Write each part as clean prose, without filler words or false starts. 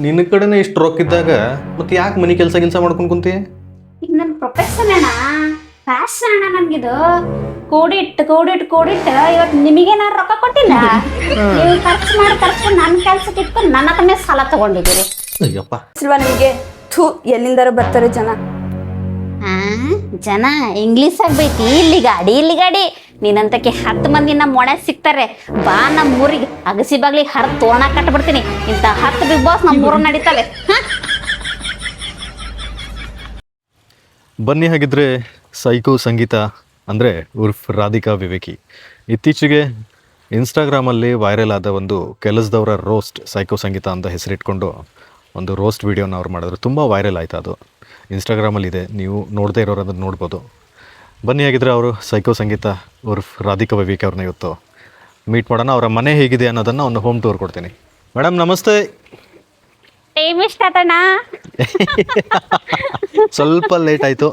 ನಿನ್ನ ಕಡೆನೇ ಇಷ್ಟು ರೊಕ್ಕ ಇದ್ದಾಗ ಮತ್ತೆ ಯಾಕೆ ಮನೆ ಕೆಲಸ ಮಾಡ್ಕೊಂಡು ಕುಂತಿ? ಈಗ ನನ್ನ ಪ್ರೊಫೆಷನ್ ಅಣ್ಣ, ಫ್ಯಾಷನ್ ಅಣ್ಣ ನನ್ಗಿದು. ಕೂಡಿಟ್ಟು ಇವತ್ತು ನಿಮಗೆ ನಾನು ರೊಕ್ಕ ಕೊಟ್ಟಿಲ್ಲ. ನೀವು ಖರ್ಚು ಮಾಡ್ಕೊಂಡು ನನ್ನ ಕೆಲ್ಸಕ್ಕೆ ಇಟ್ಕೊಂಡು ನನ್ನ ಹತ್ರನೇ ಸಾಲ ತಗೊಂಡಿದ್ದೀರಿ. ಅಯ್ಯಪ್ಪ, ಸಿಲ್ವಾ ನಿಮಗೆ ಥೂ ಎಲ್ಲಿಂದಾರ ಬರ್ತಾರೆ ಜನ. ಜನ ಇಂಗ್ಲೀಷ್ ಆಗ್ಬೇಕಿ. ಇಲ್ಲಿ ಗಾಡಿ ನೀನಂತಕ್ಕೆ 10 ಮಂದಿ ನಮ್ಮ ಮೊಳೆ ಸಿಗ್ತಾರೆ. ಬಾ ನಮ್ಮ ಊರಿಗೆ ಅಗಸಿ ಬಾಗ್ಲಿಗೆ ಹರಿದು ತೋರಣ ಕಟ್ಬಿಡ್ತೀನಿ. ಇಂಥ 10 ಬಿಗ್ ಬಾಸ್ ನಮ್ಮ ಊರು ನಡೀತವೆ. ಬನ್ನಿ ಹಾಗಿದ್ರೆ ಸೈಕೋ ಸಂಗೀತ ಅಂದರೆ ಉರ್ಫ್ ರಾಧಿಕಾ ವಿವೇಕಿ ಇತ್ತೀಚೆಗೆ ಇನ್ಸ್ಟಾಗ್ರಾಮಲ್ಲಿ ವೈರಲ್ ಆದ ಒಂದು ಕೆಲಸದವರ ರೋಸ್ಟ್ ಸೈಕೋ ಸಂಗೀತ ಅಂತ ಹೆಸರಿಟ್ಕೊಂಡು ಒಂದು ರೋಸ್ಟ್ ವಿಡಿಯೋನ ಅವ್ರು ಮಾಡಿದ್ರು. ತುಂಬ ವೈರಲ್ ಆಯಿತು. ಅದು ಇನ್ಸ್ಟಾಗ್ರಾಮಲ್ಲಿದೆ, ನೀವು ನೋಡದೇ ಇರೋರು ಅದನ್ನು ನೋಡ್ಬೋದು. ಬನ್ನಿ ಹಾಗಿದ್ರೆ ಅವರು ಸೈಕೋ ಸಂಗೀತ ಉರ್ಫ್ ರಾಧಿಕಾ ವಿವೇಕಿ ಅವ್ರನ್ನ ಇವತ್ತು ಮೀಟ್ ಮಾಡೋಣ. ಅವರ ಮನೆ ಹೇಗಿದೆ ಅನ್ನೋದನ್ನು ಒಂದು ಹೋಮ್ ಟೂರ್ ಕೊಡ್ತೀನಿ. ಮೇಡಮ್ ನಮಸ್ತೆ. ಟೈಮ್ ಇಷ್ಟ ಆತಣ್ಣ. ಸ್ವಲ್ಪ ಲೇಟ್ ಆಯ್ತು.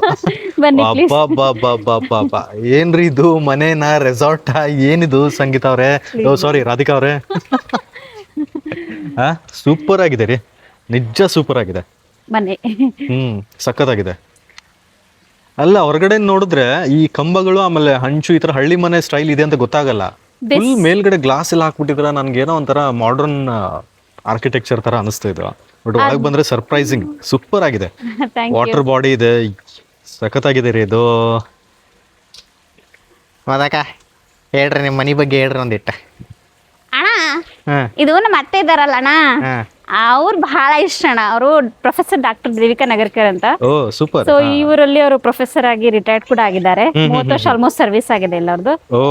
ಅಬ್ಬಾ ಏನ್ರಿ ಇದು, ಮನೇನ ರೆಸಾರ್ಟ್ ಏನಿದು ಸಂಗೀತ ಅವರೇ? ಸಾರಿ ರಾಧಿಕಾ ಅವರೇ. ಸೂಪರ್ ಆಗಿದೆ ರೀ, ನಿಜ ಸೂಪರ್ ಆಗಿದೆ. ಬನ್ನಿ. ಸಖತ್ತಾಗಿದೆ. ಅಲ್ಲ, ಹೊರಗಡೆ ನೋಡಿದ್ರೆ ಈ ಕಂಬಗಳು ಆಮೇಲೆ ಹಂಚು ಈ ತರ ಹಳ್ಳಿ ಮನೆ ಸ್ಟೈಲ್ ಇದೆ ಅಂತ ಗೊತ್ತಾಗಲ್ಲ. ಫುಲ್ ಮೇಲ್ಗಡೆ ಗ್ಲಾಸ್ ಎಲ್ಲ ಹಾಕ್ಬಿಟ್ಟಿದ್ರ ನನ್ಗೇನೋ ಒಂಥರ ಮಾಡರ್ನ್ ಆರ್ಕಿಟೆಕ್ಚರ್ ತರ ಅನಿಸ್ತಾ ಇದ್ರು. ಬಟ್ ಒಳಗೆ ಬಂದ್ರೆ ಸರ್ಪ್ರೈಸಿಂಗ್ ಸೂಪರ್ ಆಗಿದೆ. ವಾಟರ್ ಬಾಡಿ ಇದೆ, ಸಖತ್ತಾಗಿದೆ ರೀ ಇದು. ಮದಕ ಹೇಳ್ರಿ ನಿಮ್ಮ ಮನೆ ಬಗ್ಗೆ ಹೇಳ್ರಿ ಒಂದಿಟ್ಟ. ಅಣ್ಣ ಇದು ನಮ್ಮ ಅತ್ತೆ ಇದಾರಲ್ಲ ಅಣ್ಣ, ಅವ್ರು ಬಹಳ ಇಷ್ಟ ಅಣ್ಣ. ಅವರು ಪ್ರೊಫೆಸರ್ ಡಾಕ್ಟರ್ ದೇವಿಕಾ ನಗರ್ಕರ್ ಅಂತ. ಓ ಸೂಪರ್. ಸೊ ಈ ಊರಲ್ಲಿ ಅವರು ಪ್ರೊಫೆಸರ್ ಆಗಿ ರಿಟೈರ್ಡ್ ಕೂಡ ಆಗಿದ್ದಾರೆ. 30 ವರ್ಷ ಆಲ್ಮೋಸ್ಟ್ ಸರ್ವಿಸ್ ಆಗಿದೆ ಎಲ್ಲರದು. ಓ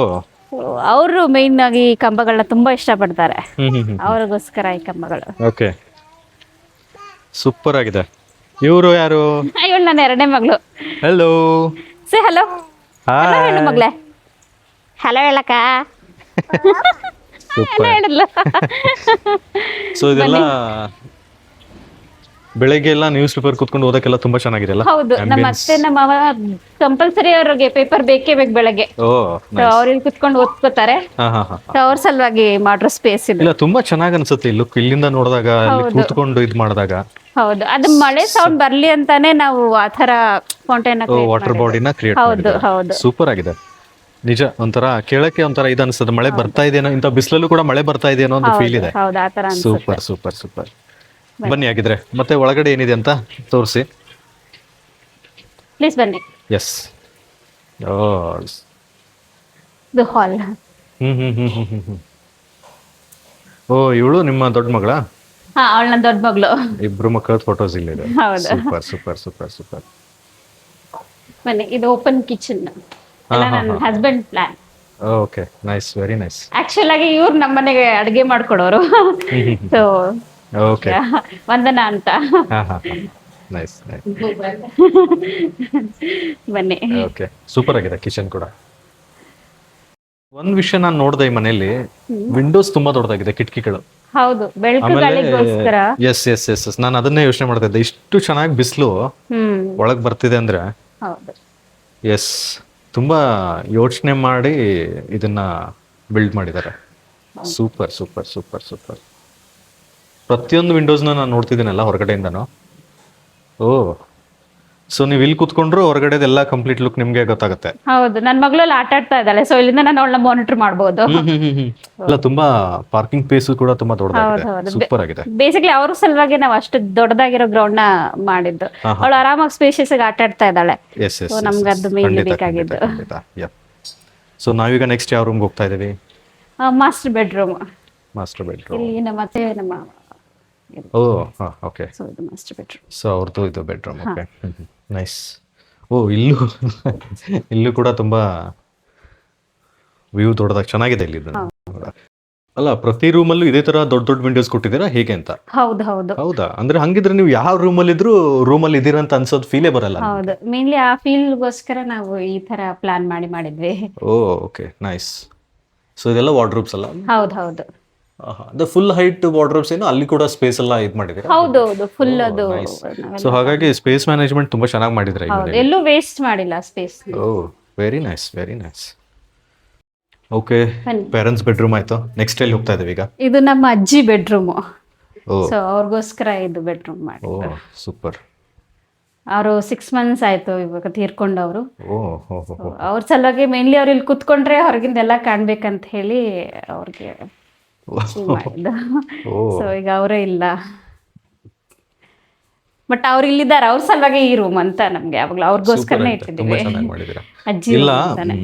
ಅವರು ಮೇನ್ ಆಗಿ ಈ ಕಂಬಗಳನ್ನ ತುಂಬಾ ಇಷ್ಟಪಡ್ತಾರೆ. ಅವ್ರಿಗೋಸ್ಕರ ಈ ಕಂಬಗಳು. ಓಕೆ, ಸೂಪರ್ ಆಗಿದೆ. ಇವರು ಯಾರು? ಇವಳು ನನ್ನ 2ನೇ ಮಗಳು. ಹೆಲೋ ಸೇ ಹಲೋ. ಹಲೋ ಹೆಣ್ಣು ಮಗಳೇ, ಹಲೋ ಹೇಳಕ್ಕ. ಹೇಳಿದ್ಲು. ಸೊ ಇದೆಲ್ಲ ಬೆಳಗ್ಗೆ ಎಲ್ಲ ನ್ಯೂಸ್ ಪೇಪರ್ ಕುತ್ಕೊಂಡು ಓದಕ್ಕೆಲ್ಲ ತುಂಬಾ ಚೆನ್ನಾಗಿದೆ ಅಲ್ಲ? ಹೌದು, ನಮ್ಮ ಅತ್ತೆ ನಮ್ಮ ಮಾವ ಕಂಪಲ್ಸರಿ ಅವ್ರಿಗೆ ಪೇಪರ್ ಬೇಕೇ ಬೇಕು ಬೆಳಗ್ಗೆ. ಅವ್ರು ಇಲ್ಲಿ ಕುತ್ಕೊಂಡು ಓದ್ಕೋತಾರೆ. ಅವ್ರ ಸಲುವಾಗಿ ಮಾಡ್ರೋ ಸ್ಪೇಸ್ ಇದೆ. ಇಲ್ಲ, ತುಂಬಾ ಚೆನ್ನಾಗಿ ಅನ್ಸುತ್ತೆ ಲುಕ್ ಇಲ್ಲಿಂದ ನೋಡಿದಾಗ, ಕೂತ್ಕೊಂಡು ಇದು ಮಾಡಿದಾಗ. ಹೌದು, ಅದು ಮಳೆ ಸೌಂಡ್ ಬರ್ಲಿ ಅಂತಾನೆ ನಾವು ಆತರ ಫೌಂಟೇನ್ ವಾಟರ್ ಬಾಡಿನ ಕ್ರಿಯೇಟ್ ಮಾಡಿದ್ದಾರೆ. ಸೂಪರ್ ಆಗಿದೆ ನಿಜ. ಒಂಥರ ಕೇಳಕ್ಕೆ ಒಂಥರ ಇದು ಅನ್ಸುತ್ತೆ, ಮಳೆ ಬರ್ತಾ ಇದೆಯೋ, ಇಂಥ ಬಿಸಿಲಲ್ಲೂ ಕೂಡ ಮಳೆ ಬರ್ತಾ ಇದೆಯೋ ಒಂದು ಫೀಲ್ ಇದೆ. Super super super. ಬನ್ನಿ ಆಗಿದ್ರೆ ಮತ್ತೆ ಒಳಗಡೆ ಏನಿದೆ ಅಂತ ತೋರಿಸಿ ಪ್ಲೀಸ್. ಬನ್ನಿ. ಎಸ್. ಇದು ಹಾಲ್. ಓ ಇವಳು ನಿಮ್ಮ ದೊಡ್ಡ ಮಗಳ? ಹಾ, ಅವಳ ನನ್ನ ದೊಡ್ಡ ಮಗಳು. ಇಬ್ರು ಮಕ್ಕಳ ಫೋಟೋಸ್ ಇಲ್ಲಿದೆ. Super super super super. ಬನ್ನಿ, ಇದು ಓಪನ್ ಕಿಚನ್. ನನ್ನ husband plan. Okay, nice, very nice. Actual ಆಗಿ ಇವ್ರು ನಮ್ಮ ಮನೆಗೆ ಅಡಿಗೆ ಮಾಡ್ಕೊಡೋರು. ಸೊ ಓಕೆ, ವಂದನಾ ಅಂತ. Nice nice. ಬನ್ನಿ. ಓಕೆ, ಸೂಪರ್ ಆಗಿದೆ ಕಿಚನ್ ಕೂಡ. ಒಂದ್ ವಿಷಯ ನಾನು ನೋಡಿದೆ, ಈ ಮನೆಯಲ್ಲಿ ವಿಂಡೋಸ್ ತುಂಬಾ ದೊಡ್ಡದಾಗಿದೆ, ಕಿಟಕಿಗಳು. ಹೌದು, ಬೆಳಕಿಗೋಸ್ಕರ. ಎಸ್ ಎಸ್ ಎಸ್ ಎಸ್, ನಾನು ಅದನ್ನೇ ಯೋಚನೆ ಮಾಡ್ತಾ ಇದ್ದೆ. ಇಷ್ಟು ಚೆನ್ನಾಗಿ ಬಿಸಿಲು ಒಳಗ್ ಬರ್ತಿದೆ ಅಂದ್ರೆ. ಹೌದು, ಎಸ್, ತುಂಬಾ ಯೋಚನೆ ಮಾಡಿ ಇದನ್ನ ಬಿಲ್ಡ್ ಮಾಡಿದ್ದಾರೆ. Super super super super. ಪ್ರತಿಯೊಂದು ವಿಂಡೋಸ್ನ ನಾನು ನೋಡ್ತಿದ್ದೀನಲ್ಲ ಹೊರಗಡೆಯಿಂದನು. ಓ, ಸೊ ನೀವು ಇಲ್ಲಿ ಕೂತ್ಕೊಂಡ್ರು ಹೊರಗಡೆದೆಲ್ಲ ಕಂಪ್ಲೀಟ್ ಲುಕ್ ನಿಮ್ಗೆ ಗೊತ್ತಾಗುತ್ತೆ. ಹೌದು, ನನ್ನ ಮಗಳು ಆಟ ಆಡ್ತಾ ಇದ್ದಾಳೆ. ಸೊ ಇಲ್ಲಿಂದ ನಾನು ಅವಳನ್ನ ಮಾನಿಟರ್ ಮಾಡಬಹುದು. ಅಲ್ಲ, ತುಂಬಾ ಪಾರ್ಕಿಂಗ್ ಪ್ಲೇಸ್ ಕೂಡ ತುಂಬಾ ದೊಡ್ಡದಾಗಿದೆ. ಸೂಪರ್ ಆಗಿದೆ. ಬೇಸಿಕಲಿ ಅವ್ರ ಸಲುವಾಗಿ ನಾವು ಅಷ್ಟು ದೊಡ್ಡದಾಗಿರೋ ಗ್ರೌಂಡ್ ನ ಮಾಡಿದ್ದು. ಅವಳು ಆರಾಮಾಗಿ ಸ್ಪೇಷಿಯಸ್ ಆಗಿ ಆಟ ಆಡ್ತಾ ಇದ್ದಾಳೆ. ನಮ್ಗೆ ಅದು ಮೇನ್ಲಿ ಬೇಕಾಗಿದ್ದು. ಸೊ ನಾವೀಗ ನೆಕ್ಸ್ಟ್ ಯಾವ ರೂಮ್ಗೆ ಹೋಗ್ತಾ ಇದೀವಿ? Master bedroom. Master bedroom. ಇಲ್ಲಿ ನಮ್ಮ ಅತ್ತೆ ನಮ್ಮ. ಓ ಓಕೆ. ಸೊ ಇದು ಮಾಸ್ಟರ್ ಬೆಡ್ರೂಮ್. ಸೊ ಅವ್ರದ್ದು ಇದು ಬೆಡ್ರೂಮ್. Okay, nice. ಓ, ಇಲ್ಲೂ ಕೂಡ ತುಂಬಾ ವ್ಯೂ ದೊಡ್ಡದಾಗಿ ಚೆನ್ನಾಗಿದೆ ಇಲ್ಲಿ. ಅಲ್ಲ, ಪ್ರತಿ ರೂಮಲ್ಲೂ ಇದೇ ತರ ದೊಡ್ಡ ದೊಡ್ಡ ವಿಂಡೋಸ್ ಕೊಟ್ಟಿದ್ದೀರಾ ಹೇಗೆ ಅಂತ? ಹೌದು ಹೌದು. ಹೌದಾ? ಅಂದ್ರೆ ಹಂಗಿದ್ರೆ ನೀವು ಯಾವ ರೂಮಲ್ಲಿ ಇದ್ರು ರೂಮಲ್ಲಿ ಇದೀರ ಅಂತ ಅನ್ಸೋದು ಫೀಲೇ ಬರಲ್ಲ. ಹೌದು, ಮೇನ್ಲಿ ಆ ಫೀಲ್ಗೋಸ್ಕರ ನಾವು ಈ ತರ ಪ್ಲಾನ್ ಮಾಡಿದ್ವಿ. ಓ ಓಕೆ, ನೈಸ್. ಸೊ ಇದೆಲ್ಲ ವಾರ್ಡ್ರೋಬ್ಸ್ ಅಲ್ಲ? ಹೌದು ಹೌದು. ಫುಲ್ ಹೈಟ್ ವಾರ್ಡ್ರೋಬ್ಸ್ ಏನು ಅಲ್ಲಿ ಕೂಡ ಸ್ಪೇಸ್ ಎಲ್ಲ ಇದು ಮಾಡಿದ್ದೀರಾ? ಹೌದು ಹೌದು, ಫುಲ್ ಅದು. ಸೊ ಹಾಗಾಗಿ ಸ್ಪೇಸ್ ಮ್ಯಾನೇಜ್ಮೆಂಟ್ ತುಂಬಾ ಚೆನ್ನಾಗಿ ಮಾಡಿದ್ರೆ. ಎಲ್ಲೂ ವೇಸ್ಟ್ ಮಾಡಿಲ್ಲ space. Oh, very nice very nice. Okay, parents bedroom ಆಯ್ತು. ನೆಕ್ಸ್ಟ್ ಎಲ್ಲಿ ಹೋಗ್ತಾ ಇದೀವಿ ಈಗ? ಇದು ನಮ್ಮ ಅಜ್ಜಿ ಬೆಡ್ರೂಮ್. ಓ ಸೊ ಅವ್ರಿಗೋಸ್ಕರ ಇದು ಬೆಡ್ರೂಮ್ ಮಾಡಿ. ಓ ಸೂಪರ್. ಅವರು 6 months ಆಯ್ತು ಇವಾಗ ತೀರ್ಕೊಂಡವರು. ಓ ಹೋ ಹೋ ಹೋ. ಅವ್ರ ಸಲುವಾಗಿ ಮೇನ್ಲಿ ಅವ್ರು ಇಲ್ಲಿ ಕುತ್ಕೊಂಡ್ರೆ ಹೊರಗಿಂದೆಲ್ಲ ಕಾಣ್ಬೇಕಂತ ಹೇಳಿ ಅವ್ರಿಗೆ ಮಾಡಿದ್ದು. ಸೊ ಈಗ ಅವರೇ ಇಲ್ಲ, ಬಟ್ ಅವ್ರು ಇಲ್ಲಿದ್ದಾರೆ. ಅವ್ರ ಸಲುವಾಗಿ ಈ ರೂಮ್ ಅಂತ ನಮ್ಗೆ ಯಾವಾಗ್ಲೂ ಅವ್ರಿಗೋಸ್ಕರನೇ ತುಂಬಾ ಇಟ್ಟಿದ್ದೀವಿ. ಚೆನ್ನಾಗಿ ಮಾಡಿದ್ದೀರಾ. ಅಜ್ಜಿ ಇಲ್ಲ room ಅಂತಾನೆ.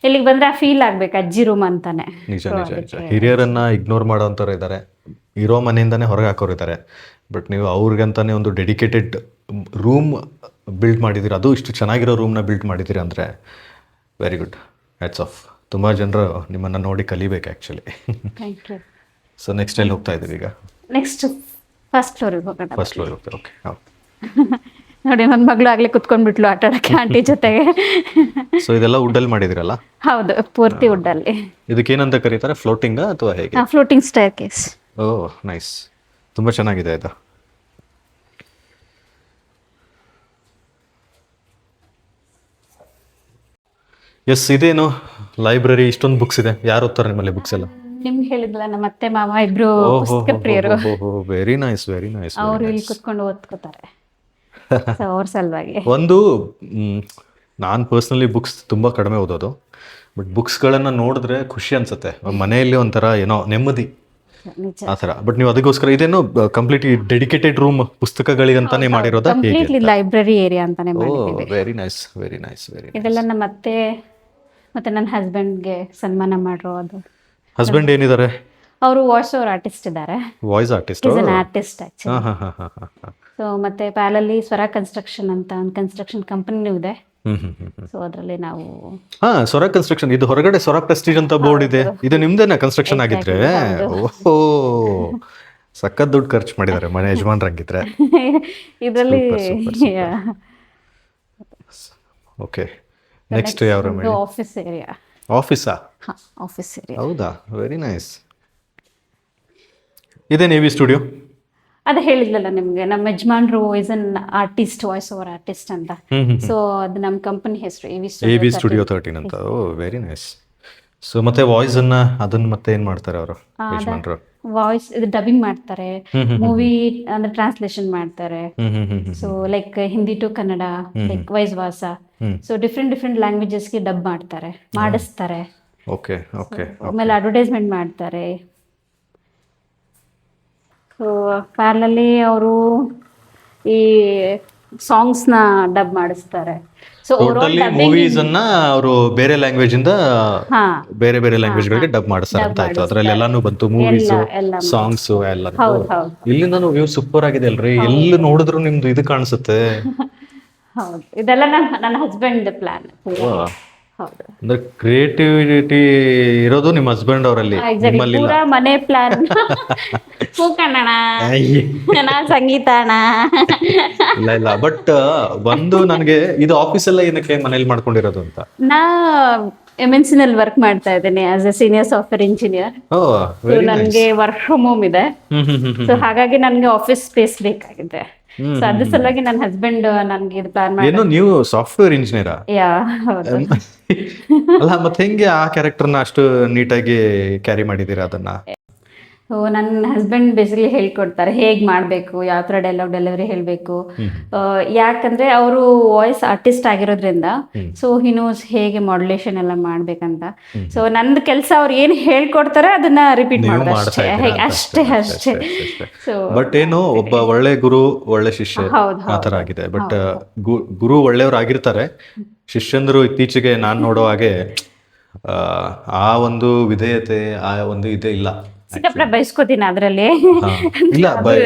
ಇಲ್ಲಿಗೆ ಬಂದ್ರೆ ಆ ಫೀಲ್ ಆಗ್ಬೇಕು ಅಜ್ಜಿ ರೂಮ್ ಅಂತಾನೆ. ನಿಜ ನಿಜ ನಿಜ. ಹಿರಿಯರನ್ನ ಇಗ್ನೋರ್ ಮಾಡೋಂಥವ್ರು ಇದ್ದಾರೆ, ಇರೋ ಮನೆಯಿಂದಾನೇ ಹೊರಗೆ ಹಾಕೋರು ಇದ್ದಾರೆ. ಬಟ್ ನೀವು ಅವ್ರಿಗಂತಾನೆ ಒಂದು ಡೆಡಿಕೇಟೆಡ್ ರೂಮ್ ಬಿಲ್ಡ್ ಮಾಡಿದ್ದೀರಿ, ಅದು ಇಷ್ಟು ಚೆನ್ನಾಗಿರೋ ರೂಮ್ನ ಬಿಲ್ಡ್ ಮಾಡಿದ್ದೀರಿ ಅಂದರೆ ವೆರಿ ಗುಡ್, ಹ್ಯಾಟ್ಸ್ ಆಫ್. ತುಂಬ ಜನರು ನಿಮ್ಮನ್ನು ನೋಡಿ ಕಲಿಬೇಕು actually. Thank you. So next ಎಲ್ಲಿ ಹೋಗ್ತಾ ಇದ್ದೀವಿ ಈಗ? ನೆಕ್ಸ್ಟ್ ಫಸ್ಟ್ ಫ್ಲೋರಿಗೆ ಹೋಗೋಣ. ಫಸ್ಟ್ ಫ್ಲೋರ್ ಹೋಗ್ತೀವಿ. ಓಕೆ ಹೌದು. ನೋಡಿ ನನ್ನ ಮಗಳು ಆಗಲೇ ಕುತ್ಕೊಂಡ್ಬಿಟ್ಲು ಆಟ ಆಡೋಕ್ಕೆ ಆಂಟಿ ಜೊತೆಗೆ. ಸೊ ಇದೆಲ್ಲ ವುಡ್ಡಲ್ಲಿ ಮಾಡಿದ್ದೀರಲ್ಲ? ಹೌದು, ಪೂರ್ತಿ ವುಡ್ಡಲ್ಲಿ. ಇದಕ್ಕೇನಂತ ಕರೀತಾರೆ, ಫ್ಲೋಟಿಂಗಾ ಅಥವಾ ಹೇಗೆ? Floating staircase. Oh nice, ತುಂಬ ಚೆನ್ನಾಗಿದೆ ಇದು. ಎಸ್, ಇದೇನು ಲೈಬ್ರರಿ, ಇಷ್ಟೊಂದು ಬುಕ್ಸ್ ಇದೆ. ಯಾರು ಓದ್ತಾರೆ ನಿಮ್ಮಲ್ಲಿ ಬುಕ್ಸ್ ಎಲ್ಲ? ನಿಮ್ಗೆ ಹೇಳಿದ್ಲ ನಮ್ಮ ಅತ್ತೆ ಮಾವ ಇಬ್ರು ಪುಸ್ತಕ ಪ್ರಿಯರು. Very nice very nice. ಅವರು ಇಲ್ಲಿ ಕುತ್ಕೊಂಡು ಓದ್ಕೋತಾರೆ. ಸೊ ಅವ್ರ ಸಲುವಾಗಿ ಒಂದು ನಾನು ಪರ್ಸ್ನಲಿ ಬುಕ್ಸ್ ತುಂಬ ಕಡಿಮೆ ಓದೋದು, ಬಟ್ ಬುಕ್ಸ್ಗಳನ್ನು ನೋಡಿದ್ರೆ ಖುಷಿ ಅನ್ಸುತ್ತೆ. ಮನೆಯಲ್ಲಿ ಒಂಥರ ಏನೋ ನೆಮ್ಮದಿ ನಿಜ. ಆ ಥರ. ಬಟ್ ನೀವು ಅದಕ್ಕೋಸ್ಕರ ಇದೇನೋ ಕಂಪ್ಲೀಟ್ಲಿ ಡೆಡಿಕೇಟೆಡ್ ರೂಮ್ ಪುಸ್ತಕಗಳಿಗಂತಾನೆ ಮಾಡಿರೋದಾ ಹೇಗೆ? ಕಂಪ್ಲೀಟ್ಲಿ ಲೈಬ್ರರಿ ಏರಿಯಾ ಅಂತಾನೆ ಮಾಡಿದ್ದೀವಿ. Very nice very nice very. ಇದೆಲ್ಲ ನಮ್ಮ ಅತ್ತೆ ಮತ್ತೆ ನನ್ನ ಹಸ್ಬೆಂಡ್ಗೆ ಸನ್ಮಾನ ಮಾಡಿರೋ ಅದು. ಹಸ್ಬೆಂಡ್ ಏನಿದ್ದಾರೆ? ಅವರು ವಾಯ್ಸ್ ಓವರ್ ಆರ್ಟಿಸ್ಟ್ ಇದ್ದಾರೆ. Voice artist? Is an artist actually. ಹಾಂ ಹಾಂ ಹಾಂ ಹಾಂ ಹಾಂ. ಸೊ ಮತ್ತೆ ಪ್ಯಾಲಲ್ಲಿ ಸ್ವರ ಕನ್ಸ್ಟ್ರಕ್ಷನ್ ಅಂತ ಒಂದು ಕನ್ಸ್ಟ್ರಕ್ಷನ್ ಕಂಪನಿನೂ ಇದೆ. ಸೊ ಅದರಲ್ಲಿ ನಾವು ಹಾ, ಸ್ವರ ಕನ್ಸ್ಟ್ರಕ್ಷನ್. ಇದು ಹೊರಗಡೆ ಸ್ವರ ಪ್ರೆಸ್ಟೀಜ್ ಅಂತ ಬೋರ್ಡ್ ಇದೆ, ಇದು ನಿಮ್ದೇನಾ ಕನ್ಸ್ಟ್ರಕ್ಷನ್ ಆಗಿದ್ರೆ? ಓಹೋ, ಸಖತ್ ದುಡ್ಡು ಖರ್ಚು ಮಾಡಿದ್ದಾರೆ ಮನೆ ಯಜಮಾನ್ರಂಗಿದ್ರೆ. ಇದರಲ್ಲಿ ಓಕೆ. ನೆಕ್ಸ್ಟ್ ಯಾವ ರೂಮ್? Office area. ಆಫೀಸಾ? ಹಾ, ಆಫೀಸ್ ಏರಿಯಾ. ಹೌದಾ, ವೆರಿ ನೈಸ್. ಇದೇನು AV ಸ್ಟುಡಿಯೋ? ಅದು ಹೇಳಿದ್ಲಲ್ಲ ನಿಮ್ಗೆ, ನಮ್ಮ ಯಜಮಾನ್ರು is an artist, voice over artist ಅಂತ. ಸೊ ಅದು ನಮ್ಮ ಕಂಪನಿ ಹೆಸರು AV ಸ್ಟುಡಿಯೋ 13 ಅಂತ. Oh very nice. ಸೊ ಮತ್ತೆ ವಾಯ್ಸ್ ಅನ್ನ ಅದನ್ನ ಮತ್ತೆ ಏನ್ ಮಾಡ್ತಾರೆ ಅವರು ಯಜಮಾನ್ರು? ವಾಯ್ಸ್ ಇದು ಡಬ್ಬಿಂಗ್ ಮಾಡ್ತಾರೆ, ಮೂವಿ ಅಂದ್ರೆ ಟ್ರಾನ್ಸ್ಲೇಷನ್ ಮಾಡ್ತಾರೆ. So like Hindi to Kannada, like vice versa. So different ಲ್ಯಾಂಗ್ವೇಜಸ್ಗೆ ಡಬ್ ಮಾಡ್ತಾರೆ, ಮಾಡಿಸ್ತಾರೆ. Okay okay. ಆಮೇಲೆ ಅಡ್ವರ್ಟೈಸ್ಮೆಂಟ್ ಮಾಡ್ತಾರೆ. ಸೊ ಪ್ಯಾರಲಲ್ಲಿ ಅವರು ಈ ಸಾಂಗ್ಸ್ನ ಡಬ್ ಮಾಡಿಸ್ತಾರೆ. ಸೊ ಟೋಟಲಿ ಮೂವೀಸ್ ಅನ್ನ ಅವರು ಬೇರೆ ಲ್ಯಾಂಗ್ವೇಜ್ ಇಂದ ಬೇರೆ ಬೇರೆ ಲ್ಯಾಂಗ್ವೇಜ್ ಗಳಿಗೆ ಡಬ್ ಮಾಡಿಸ್ತಾರೆ ಅಂತ ಆಯ್ತು. ಅದ್ರಲ್ಲಿ ಎಲ್ಲಾನು ಬಂತು, ಮೂವೀಸ್, ಸಾಂಗ್ಸ್ ಎಲ್ಲ. ಇಲ್ಲಿಂದ ವ್ಯೂ ಸೂಪರ್ ಆಗಿದೆ ಅಲ್ರಿ, ಎಲ್ಲಿ ನೋಡಿದ್ರು ನಿಮ್ದು ಇದು ಕಾಣಿಸುತ್ತೆ. ಹೌದು, ಇದೆಲ್ಲ ನನ್ನ ಹಸ್ಬೆಂಡ್ ಪ್ಲಾನ್. ಹೌದು, ಅಂದ್ರೆ ಕ್ರಿಯೇಟಿವಿಟಿ ಇರೋದು ನಿಮ್ಮ ಹಸ್ಬೆಂಡ್ ಅವರಲ್ಲಿ, ನಿಮ್ಮಲ್ಲಿ ಇಲ್ಲ. ಪೂರಾ ಮನೆ ಪ್ಲಾನ್. ಕನ್ನಡ ಸಂಗೀತ ಅಣ್ಣ. ಇಲ್ಲ ಇಲ್ಲ, ಬಟ್ ಒಂದು ನನಗೆ ಇದು ಆಫೀಸ್ ಎಲ್ಲ ಏನಕ್ಕೆ ಮನೇಲಿ ಮಾಡ್ಕೊಂಡಿರೋದು ಅಂತ. ನಾ MNC ನಲ್ಲಿ ವರ್ಕ್ ಮಾಡ್ತಾ ಇದ್ದೇನೆ as A senior software engineer. ನನಗೆ ವರ್ಕ್ ಫ್ರಮ್ ಹೋಮ್ ಇದೆ. ಸೊ ಹಾಗಾಗಿ ನನಗೆ ಆಫೀಸ್ ಸ್ಪೇಸ್ ಬೇಕಾಗಿದೆ. ಸೊ ಅದ್ರ ಸಲುವಾಗಿ ನನ್ನ ಹಸ್ಬೆಂಡ್ ನನ್ಗೆ ಇದು ಪ್ಲಾನ್ ಮಾಡಿ. ಏನು ನೀವು ಸಾಫ್ಟ್ವೇರ್ ಇಂಜಿನಿಯರಾ? ಯಾ ಹೌದು. ಅಲ್ಲ ಮತ್ತೆ ಹೆಂಗೆ ಆ ಕ್ಯಾರೆಕ್ಟರ್ನ ಅಷ್ಟು ನೀಟಾಗಿ ಕ್ಯಾರಿ ಮಾಡಿದೀರಾ ಅದನ್ನ? ಸೊ ನನ್ನ ಹಸ್ಬೆಂಡ್ ಬೇಸಿಕಲಿ ಹೇಳ್ಕೊಡ್ತಾರೆ ಹೇಗೆ ಮಾಡಬೇಕು, ಯಾವ ಥರ ಡೈಲಾಗ್ ಡೆಲಿವರಿ ಹೇಳಬೇಕು. ಯಾಕಂದ್ರೆ ಅವರು ವಾಯ್ಸ್ ಆರ್ಟಿಸ್ಟ್ ಆಗಿರೋದ್ರಿಂದ ಸೊ ಹಿ ನೋಸ್ ಹೇಗೆ ಮಾಡ್ಯುಲೇಷನ್ ಎಲ್ಲ ಮಾಡ್ಬೇಕಂತ. ಸೊ ನಂದು ಕೆಲಸ ಅವ್ರು ಏನು ಹೇಳ್ಕೊಡ್ತಾರೆ ಅದನ್ನ ರಿಪೀಟ್ ಮಾಡೋದು ಅಷ್ಟೇ. ಅಷ್ಟೇ ಅಷ್ಟೇ. ಸೊ ಬಟ್ ಏನು, ಒಬ್ಬ ಒಳ್ಳೆ ಗುರು ಒಳ್ಳೆ ಶಿಷ್ಯ ಆ ಥರ ಆಗಿದೆ. ಬಟ್ ಗುರು ಒಳ್ಳೆಯವ್ರು ಆಗಿರ್ತಾರೆ, ಶಿಷ್ಯಂದರು ಇತ್ತೀಚೆಗೆ ನಾನು ನೋಡೋ ಹಾಗೆ ಆ ಒಂದು ವಿಧೇಯತೆ, ಆ ಒಂದು ಇದೇ ಇಲ್ಲ. ಸಿಕ್ಕಾಪಟ್ಟೆ ಬಯಸ್ಕೋತೀನಿ ಅದರಲ್ಲಿ. ಇಲ್ಲ,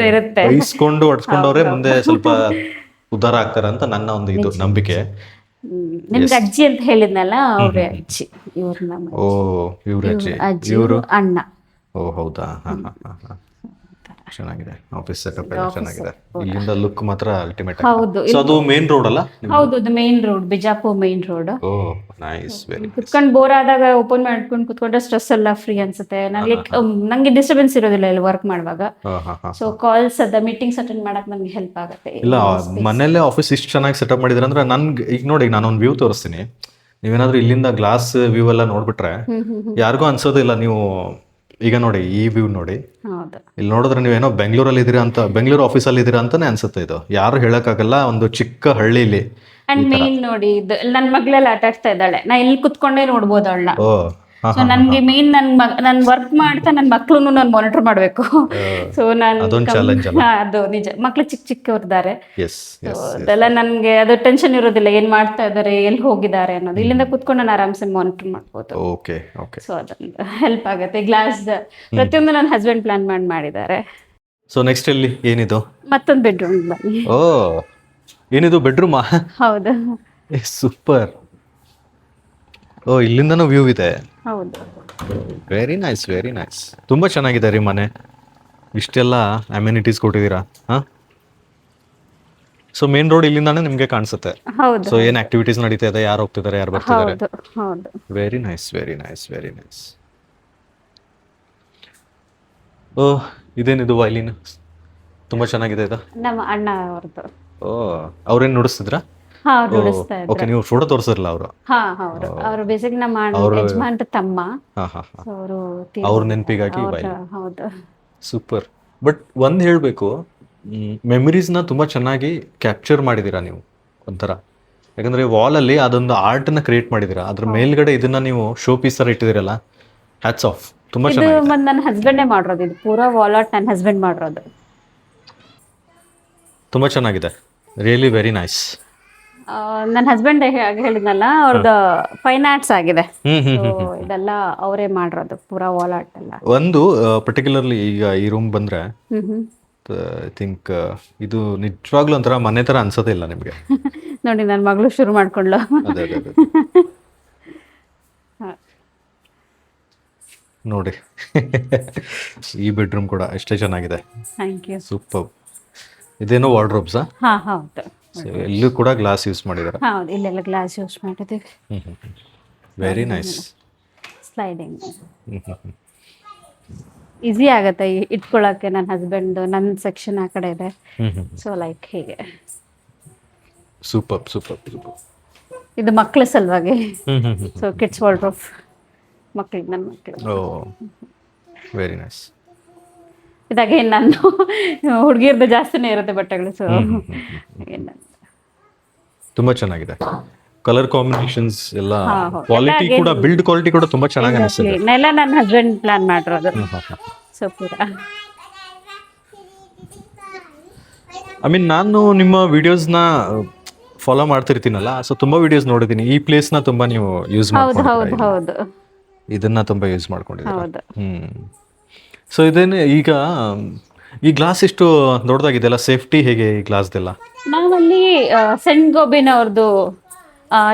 ಬೈಸ್ಕೊಂಡು ಹೊಡ್ಸ್ಕೊಂಡವ್ರೆ ಮುಂದೆ ಸ್ವಲ್ಪ ಉದ್ಧಾರ ಆಗ್ತಾರೆ ಅಂತ ನನ್ನ ಒಂದು ಇದು ನಂಬಿಕೆ. ನಿಮ್ಗೆ ಅಜ್ಜಿ ಅಂತ ಹೇಳಿದ್ನಲ್ಲ, ಅವ್ರೆ ಅಜ್ಜಿ. ಇವ್ರ ನಮ್ಮ ಓ, ಇವ್ರ ಅಜ್ಜಿ, ಇವರು ಅಣ್ಣ. ಓ ಹೌದಾ. ಚೆನ್ನಾಗಿದೆ ಆಫೀಸ್ ಸೆಟಪ್ ಎಲ್ಲ ಚೆನ್ನಾಗಿದೆ. ಇಲ್ಲಿಂದ ಲುಕ್ ಮಾತ್ರ ಅಲ್ಟಿಮೇಟ್. ಹೌದು, ಸೊ ಅದು ಮೇನ್ ರೋಡ್ ಅಲ್ಲ? ಹೌದು, ಅದು main road, Bijapur main road. Oh nice, very. ಕುತ್ಕೊಂಡು ಬೋರ್ ಆದಾಗ ಓಪನ್ ಮಾಡ್ಕೊಂಡು ಕುತ್ಕೊಂಡ್ರೆ ಸ್ಟ್ರೆಸ್ ಎಲ್ಲ ಫ್ರೀ ಅನ್ಸುತ್ತೆ. ನಂಗೆ ಡಿಸ್ಟರ್ಬೆನ್ಸ್ ಇರೋದಿಲ್ಲ ಇಲ್ಲಿ ವರ್ಕ್ ಮಾಡುವಾಗ. ಸೊ ಕಾಲ್ಸ್ ಅದ ಮೀಟಿಂಗ್ಸ್ ಅಟೆಂಡ್ ಮಾಡಕ್ ನನ್ಗೆ ಹೆಲ್ಪ್ ಆಗುತ್ತೆ. ಇಲ್ಲ, ಮನೇಲೆ ಆಫೀಸ್ ಇಷ್ಟು ಚೆನ್ನಾಗಿ ಸೆಟಪ್ ಮಾಡಿದ್ರೆ ಅಂದ್ರೆ ನನ್ಗೆ ಈಗ ನೋಡಿ, ನಾನೊಂದು ವ್ಯೂ ತೋರಿಸ್ತೀನಿ. ನೀವೇನಾದ್ರೂ ಇಲ್ಲಿಂದ ಗ್ಲಾಸ್ ವ್ಯೂ ಎಲ್ಲ ನೋಡ್ಬಿಟ್ರೆ ಯಾರಿಗೂ ಅನ್ಸೋದಿಲ್ಲ ನೀವು ಈಗ ನೋಡಿ ಈ ವ್ಯೂ ನೋಡಿ, ಹೌದು ಇಲ್ಲಿ ನೋಡಿದ್ರೆ ನೀವೇನೋ ಬೆಂಗಳೂರಲ್ಲಿ ಇದ್ದೀರಾ ಅಂತ, ಬೆಂಗಳೂರು ಆಫೀಸಲ್ಲಿ ಇದ್ದೀರಾ ಅಂತಾನೆ ಅನ್ಸುತ್ತೆ. ಇದು ಯಾರು ಹೇಳಕ್ಕಾಗಲ್ಲ, ಒಂದು ಚಿಕ್ಕ ಹಳ್ಳಿಲಿ. ಅಂಡ್ ಮೇನ್ ನೋಡಿ ಇದು ನನ್ನ ಮಗಳೆಲ್ಲ ಆಟ ಆಡ್ತಾ ಇದ್ದಾಳೆ, ನಾ ಇಲ್ಲಿ ಕುತ್ಕೊಂಡೇ ನೋಡ್ಬೋದು ಅವಳನ್ನ. ಓ ಹಾ ಸೊ ನನ್ಗೆ ಮೇನ್ ನನ್ ವರ್ಕ್ ಮಾಡ್ತಾ ನನ್ನ ಮಕ್ಳು ನಾನು ಮಾನಿಟರ್ ಮಾಡ್ಬೇಕು. ಸೊ ಅದೊಂದು challenge ಅಲ್ಲ? ಅದು ನಿಜ, ಮಕ್ಳು ಚಿಕ್ಕವ್ರಿದ್ದಾರೆ. ಎಸ್ ಅದೆಲ್ಲ ನನ್ಗೆ ಅದು ಟೆನ್ಷನ್ ಇರೋದಿಲ್ಲ, ಏನ್ ಮಾಡ್ತಾ ಇದಾರೆ, ಎಲ್ಲಿ ಹೋಗಿದ್ದಾರೆ ಅನ್ನೋದು. ಇಲ್ಲಿಂದ ಕುತ್ಕೊಂಡು ನಾನು ಆರಾಮ್ಸೆ ಮಾನಿಟರ್ ಮಾಡ್ಬೋದು. Okay okay. ಸೊ ಅದೊಂದು ಹೆಲ್ಪ್ ಆಗುತ್ತೆ. ಗ್ಲಾಸ್ ಪ್ರತಿಯೊಂದು ನನ್ನ ಹಸ್ಬೆಂಡ್ ಪ್ಲಾನ್ ಮಾಡಿದ್ದಾರೆ. ಸೊ ನೆಕ್ಸ್ಟ್ ಅಲ್ಲಿ ಏನಿದು? ಮತ್ತೊಂದು ಬೆಡ್ರೂಮ್ ಬನ್ನಿ. ಓ ಏನಿದು ಬೆಡ್ರೂಮಾ? ಹೌದು ಸೂಪರ್. ಓ ಇಲ್ಲಿಂದನೂ ವ್ಯೂ ಇದೆ. ಹೌದು ವೆರಿ ನೈಸ್ ವೆರಿ ನೈಸ್. ತುಂಬ ಚೆನ್ನಾಗಿದೆ ರೀ ಮನೆ. ಇಷ್ಟೆಲ್ಲ ಅಮ್ಯುನಿಟೀಸ್ ಕೊಟ್ಟಿದ್ದೀರಾ. ಹಾಂ, ಸೊ ಮೇನ್ ರೋಡ್ ಇಲ್ಲಿಂದಾನೇ ನಿಮಗೆ ಕಾಣಿಸುತ್ತೆ. ಹೌದು ಸೊ ಏನು ಆಕ್ಟಿವಿಟೀಸ್ ನಡೀತಾ ಇದೆ, ಯಾರು ಹೋಗ್ತಿದ್ದಾರೆ, ಯಾರು ಬರ್ತಿದ್ದಾರೆ. ಹೌದು ಹೌದು. Very nice very nice very nice. Oh ಇದೇನಿದು ವೈಲಿನ್? ತುಂಬ ಚೆನ್ನಾಗಿದೆ ಇದು. ನಮ್ಮ ಅಣ್ಣ ಅವ್ರದ್ದು. ಓ ಅವ್ರೇನು ನುಡಿಸ್ತಿದ್ರಾ? ಹಾ ಅವ್ರು ನುಡಿಸ್ತಾ ಇದ್ರು. ಓಕೆ, ನೀವು ಫೋಟೋ ತೋರಿಸಿರಲ್ಲ ಅವರು? ಹಾ ಹೌದು, ಅವರು ಬೇಸಿಕ್ ನಮ್ಮ ಯಜಮಾನ್ರ ತಮ್ಮ. ಹಾಂ ಹಾಂ ಹಾಂ. ಅವರು ಅವ್ರ ನೆನಪಿಗಾಗಿ ವೈಲಿನ್. ಹೌದು ಸೂಪರ್. ಬಟ್ ಒಂದು ಹೇಳಬೇಕು, ಮೆಮರೀಸ್ನ ತುಂಬ ಚೆನ್ನಾಗಿ ಕ್ಯಾಪ್ಚರ್ ಮಾಡಿದ್ದೀರಾ ನೀವು ಒಂಥರ. ಯಾಕಂದರೆ ವಾಲಲ್ಲಿ ಅದೊಂದು ಆರ್ಟನ್ನ ಕ್ರಿಯೇಟ್ ಮಾಡಿದ್ದೀರಾ, ಅದ್ರ ಮೇಲ್ಗಡೆ ಇದನ್ನ ನೀವು ಶೋ ಪೀಸ್ ಥರ ಇಟ್ಟಿದ್ದೀರಲ್ಲ, ಹ್ಯಾಟ್ಸ್ ಆಫ್. ತುಂಬ ಇದು ಚೆನ್ನಾಗಿದೆ. ಮತ್ತೆ ನನ್ನ ಹಸ್ಬೆಂಡೇ ಮಾಡಿರೋದು, ಇದು ಪೂರಾ ವಾಲಾಟ್ ನನ್ನ ಹಸ್ಬೆಂಡ್ ಮಾಡಿರೋದು. ತುಂಬ ಚೆನ್ನಾಗಿದೆ, ರಿಯಲಿ ವೆರಿ ನೈಸ್. ನನ್ನ ಹಸ್ಬೆಂಡ್ ಹೇಳಿದ್ನಲ್ಲ, ಅವ್ರದ್ದು ಫೈನ್ ಆರ್ಟ್ಸ್ ಆಗಿದೆ. ಹ್ಮ್ ಹ್ಮ್ So, ಇದೆಲ್ಲ ಅವರೇ ಮಾಡಿರೋದು ಪೂರಾ ವಾಲಾಟ್ ಎಲ್ಲ. ಒಂದು ಪರ್ಟಿಕ್ಯುಲರ್ಲಿ ಈಗ ಈ ರೂಮ್ ಬಂದರೆ ಹ್ಮ್ ಐ ಥಿಂಕ್ ಇದು ನಿಜವಾಗ್ಲೂ ಒಂಥರ ಮನೆ ಥರ ಅನ್ಸೋದೇ ಇಲ್ಲ ನಿಮಗೆ. ನೋಡಿ ನನ್ನ ಮಗಳು ಶುರು ಮಾಡ್ಕೊಂಡ್ಲು. ಅದೇ ಅದೇ ಅದೇ ನೋಡಿ. ಈ ಬೆಡ್ರೂಮ್ ಕೂಡ ಎಷ್ಟೇ ಚೆನ್ನಾಗಿದೆ. Thank you. ಸೂಪರ್. ಇದೇನೋ ವಾರ್ಡ್ರೋಬ್ಸಾ? ಹಾ ಹೌದು ಎಲ್ಲೂ ಕೂಡ ಗ್ಲಾಸ್ ಯೂಸ್ ಮಾಡಿದ್ದಾರೆ. ಹೌದು, ಇಲ್ಲೆಲ್ಲ ಗ್ಲಾಸ್ ಯೂಸ್ ಮಾಡಿದ್ದೀವಿ. Very nice. ಸ್ಲೈಡಿಂಗ್ ಈಸಿ ಆಗತ್ತೆ ಇಟ್ಕೊಳ್ಳೋಕ್ಕೆ. ನನ್ನ ಹಸ್ಬೆಂಡ್ ನನ್ನ ಸೆಕ್ಷನ್ ಆ ಕಡೆ ಇದೆ. ಸೊ ಲೈಕ್ ಹೀಗೆ. Super super super. ಇದು ಮಕ್ಕಳ ಸಲುವಾಗಿ. ಸೊ ಕಿಡ್ಸ್ ವಾರ್ಡ್ರೋಬ್, ಮಕ್ಕಳಿಗೆ, ನನ್ನ ಮಕ್ಕಳು. ಓ ವೆರಿ ನೈಸ್. ಇದಾಗೆ ನಾನು ಹುಡುಗಿರ್ದು ಜಾಸ್ತಿನೇ ಇರುತ್ತೆ ಬಟ್ಟೆಗಳು. ಸೊ ತುಂಬ ಚೆನ್ನಾಗಿದೆ. ಕಲರ್ ಕಾಂಬಿನೇಷನ್ಸ್ ಎಲ್ಲ, ಹಾ, ಹೌದು. ಕ್ವಾಲಿಟಿ ಕೂಡ, ಬಿಲ್ಡ್ ಕ್ವಾಲಿಟಿ ಕೂಡ ತುಂಬ ಚೆನ್ನಾಗಿ ಅನಿಸ್ತದೆ. ನೆಲ್ಲ ನನ್ನ ಹಸ್ಬೆಂಡ್ ಪ್ಲಾನ್ ಮಾಡಿರೋದು. ಸೊ ಪೂರಾ ಐ ಮೀನ್ ನಾನು ನಿಮ್ಮ ವಿಡಿಯೋಸ್ನ ಫಾಲೋ ಮಾಡ್ತಿರ್ತೀನಲ್ಲ, ಸೊ ತುಂಬ ವಿಡಿಯೋಸ್ ನೋಡಿದ್ದೀನಿ. ಈ ಪ್ಲೇಸ್ನ ತುಂಬ ನೀವು ಯೂಸ್ ಹೌದು ಹೌದು ಮಾಡ್ಕೊಂಡಿದ್ದೀರಾ, ಹೌದು ಇದನ್ನ ತುಂಬ ಯೂಸ್ ಮಾಡ್ಕೊಂಡಿದ್ದೀರಾ. ಹೌದು. ಸೊ ಇದೇನು ಈಗ ಈ ಗ್ಲಾಸ್ ಇಷ್ಟು ದೊಡ್ಡದಾಗಿದೆಯಲ್ಲ, ಸೇಫ್ಟಿ ಹೇಗೆ ಈ ಗ್ಲಾಸ್ದೆಲ್ಲ? ನಾವಲ್ಲಿ ಸೆಂಟ್ ಗೋಬಿನ್ ಅವ್ರದ್ದು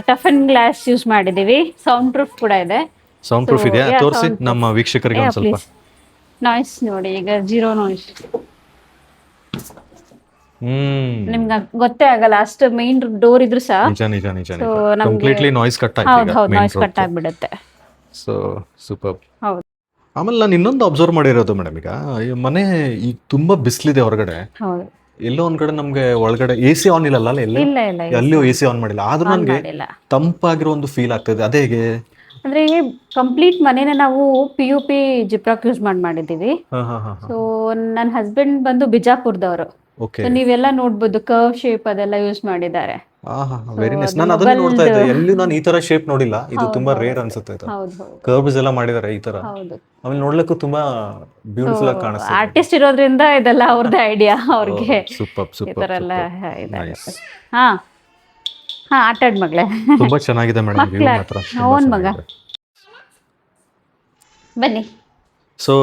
ಟಫನ್ ಗ್ಲಾಸ್ ಯೂಸ್ ಮಾಡಿದೀವಿ. ಸೌಂಡ್ ಪ್ರೂಫ್ ಕೂಡ ಇದೆ. ಸೌಂಡ್ ಪ್ರೂಫ್ ಇದೆಯಾ? yeah, ತೋರಿಸಿ sound proof. ನಮ್ಮ ವೀಕ್ಷಕರಿಗೆ ಒಂದು ಸ್ವಲ್ಪ. ನಾಯ್ಸ್ ನೋಡಿ, ಈಗ 0 ನಾಯ್ಸ್. ನಿಮ್ಗೆ ಗೊತ್ತೇ ಆಗಲ್ಲ, ಅಷ್ಟು ಮೇನ್ ಡೋರ್ ಇದ್ರು ಸಹ. ನಿಜ ನಿಜ ನಿಜ. So, ನಮ್ಗೆ- ಕಂಪ್ಲೀಟ್ಲಿ ನಾಯ್ಸ್ ಕಟ್ ಹೌದು ಹೌದು, ನಾಯ್ಸ್ ಆಗಿದೆ. ಕಟ್ ಆಗ್ಬಿಡುತ್ತೆ. So super. ಹೌದು ಆಮೇಲೆ ನಾನು ಇನ್ನೊಂದು ಅಬ್ಸರ್ವ್ ಮಾಡಿರೋದು ಮೇಡಮ್, ಈಗ ಈ ಮನೆ ಈಗ ತುಂಬಾ ಬಿಸಿಲಿದೆ ಹೊರಗಡೆ. ಹೌದು. ಎಲ್ಲೋ ಒಂದ್ ಕಡೆ ನಮ್ಗೆ ಒಳಗಡೆ ಎ ಸಿ ಆನ್ ಇಲ್ಲಲ್ಲ, ಇಲ್ಲ ಇಲ್ಲ ಎಲ್ಲಿಯೂ ಎ ಸಿ ಆನ್ ಮಾಡಿಲ್ಲ, ಆದ್ರೂ ನನಗೆ ಮಾಡಿಲ್ಲ. ತಂಪಾಗಿರೋ ಒಂದು ಫೀಲ್ ಆಗ್ತದೆ. ಅದೇ ಹೇಗೆ? ಅಂದ್ರೆ ಕಂಪ್ಲೀಟ್ ಮನೇನ ನಾವು PUP ಜಿಪ್ರಾಕ್ ಯೂಸ್ ಮಾಡಿದ್ದೀವಿ. ಸೊ ನನ್ನ ಹಸ್ಬೆಂಡ್ ಬಂದು ಬಿಜಾಪುರದವರು. ಓಕೆ. ಸೊ ನೀವೆಲ್ಲ ನೋಡ್ಬೋದು, ಕರ್ವ್ ಶೇಪ್ ಅದೆಲ್ಲ ಯೂಸ್ ಮಾಡಿದ್ದಾರೆ. Very nice. ನಾನು ಅದನ್ನೇ ನೋಡ್ತಾ ಇದ್ದೆ, ಎಲ್ಲಿ ನಾನು ಈ ತರ ಶೇಪ್ ನೋಡಿಲ್ಲ. ಇದು ತುಂಬಾ ರೇರ್ ಅನ್ಸುತ್ತೆ. ಇದು ಹೌದು ಹೌದು ಕರ್ವ್ಸ್ ಎಲ್ಲ ಮಾಡಿದ್ದಾರೆ ಈ ತರ. ಹೌದು. ಆಮೇಲೆ ನೋಡ್ಲಿಕ್ಕೂ ತುಂಬಾ ಬ್ಯೂಟಿಫುಲ್ ಆಗಿ ಕಾಣಿಸ್ತದೆ. ಆರ್ಟಿಸ್ಟ್ ಇರೋದ್ರಿಂದ ಇದೆಲ್ಲ ಅವ್ರದ್ದು ಐಡಿಯಾ. ಅವ್ರಿಗೆ ಸೂಪರ್ ಈ ಸೂಪರ್ ತರ ಎಲ್ಲ ನೈಸ್. ಹಾ ಹಾ ಆಟಾಡ್ ಮಗಳೇ. ತುಂಬಾ ಚೆನ್ನಾಗಿದೆ ಮೇಡಮ್, ವ್ಯೂ ಮಾತ್ರ ಅವನ್ ಮಗ. ಬನ್ನಿ. ಸೊ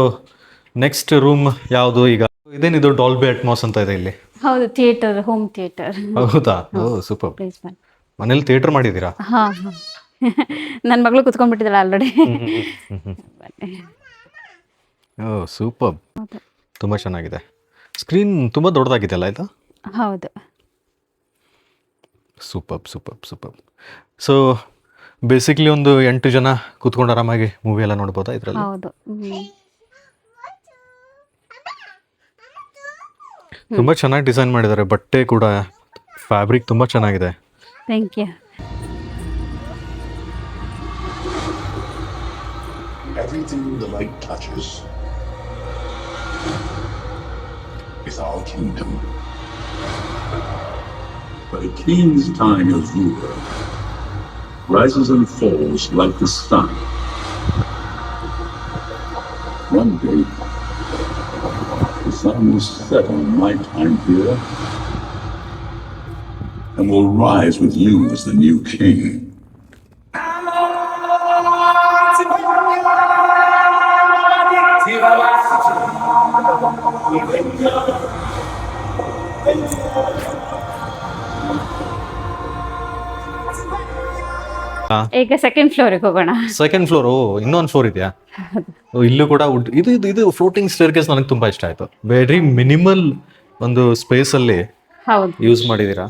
ನೆಕ್ಸ್ಟ್ ರೂಮ್ ಯಾವುದು ಈಗ? ಇದೇನಿದು ಡಾಲ್ಬಿ ಅಟ್ಮಾಸ್ ಅಂತ ಇದೆ ಇಲ್ಲಿ. ಹೌದು, ಥಿಯೇಟರ್, ಹೋಮ್ ಥಿಯೇಟರ್. ಹೌದಾ? ಓ ಸೂಪರ್. ಪ್ಲೀಸ್ ಬನ್ನಿ. ಮನೇಲಿ ಥಿಯೇಟರ್ ಮಾಡಿದ್ದೀರಾ? ಹಾ ಹಾ ನನ್ನ ಮಗಳು ಕುತ್ಕೊಂಡ್ಬಿಟ್ಟಿದ್ದಾಳೆ ಆಲ್ರೆಡಿ. ಓ ಸೂಪರ್. ತುಂಬ ಚೆನ್ನಾಗಿದೆ. ಸ್ಕ್ರೀನ್ ತುಂಬ ದೊಡ್ಡದಾಗಿದೆ ಅಲ್ಲ ಇದು? ಹೌದು. Super super super. So basically ಒಂದು 8 ಜನ ಕೂತ್ಕೊಂಡು ಆರಾಮಾಗಿ ಮೂವಿ ಎಲ್ಲ ನೋಡ್ಬೋದಾ ಇದರಲ್ಲಿ? ಹೌದು. ತುಂಬ ಚೆನ್ನಾಗಿ ಡಿಸೈನ್ ಮಾಡಿದ್ದಾರೆ. ಬಟ್ಟೆ ಕೂಡ, ಫ್ಯಾಬ್ರಿಕ್ ತುಂಬ ಚೆನ್ನಾಗಿದೆ. Thank you. everything the light touches is our kingdom. But a king's time as ruler rises and falls like the sun. One day, the sun will set on my time here and will rise with you as the new king. ಈಗ second ಫ್ಲೋರಿಗೆ ಹೋಗೋಣ. Second floor, ಓ ಇನ್ನೊಂದು floor ಇದೆಯಾ? ಓ, ಇಲ್ಲೂ ಕೂಡ ಇದು ಇದು ಇದು ಫ್ಲೋಟಿಂಗ್ ಸ್ಟೇರ್ ಕೇಸ್ ನನಗೆ ತುಂಬಾ ಇಷ್ಟ ಆಯ್ತು. ವೆರಿ ಮಿನಿಮಲ್ ಒಂದು ಸ್ಪೇಸ್ ಅಲ್ಲಿ ಹೌದು, ಯೂಸ್ ಮಾಡಿದೀರಾ.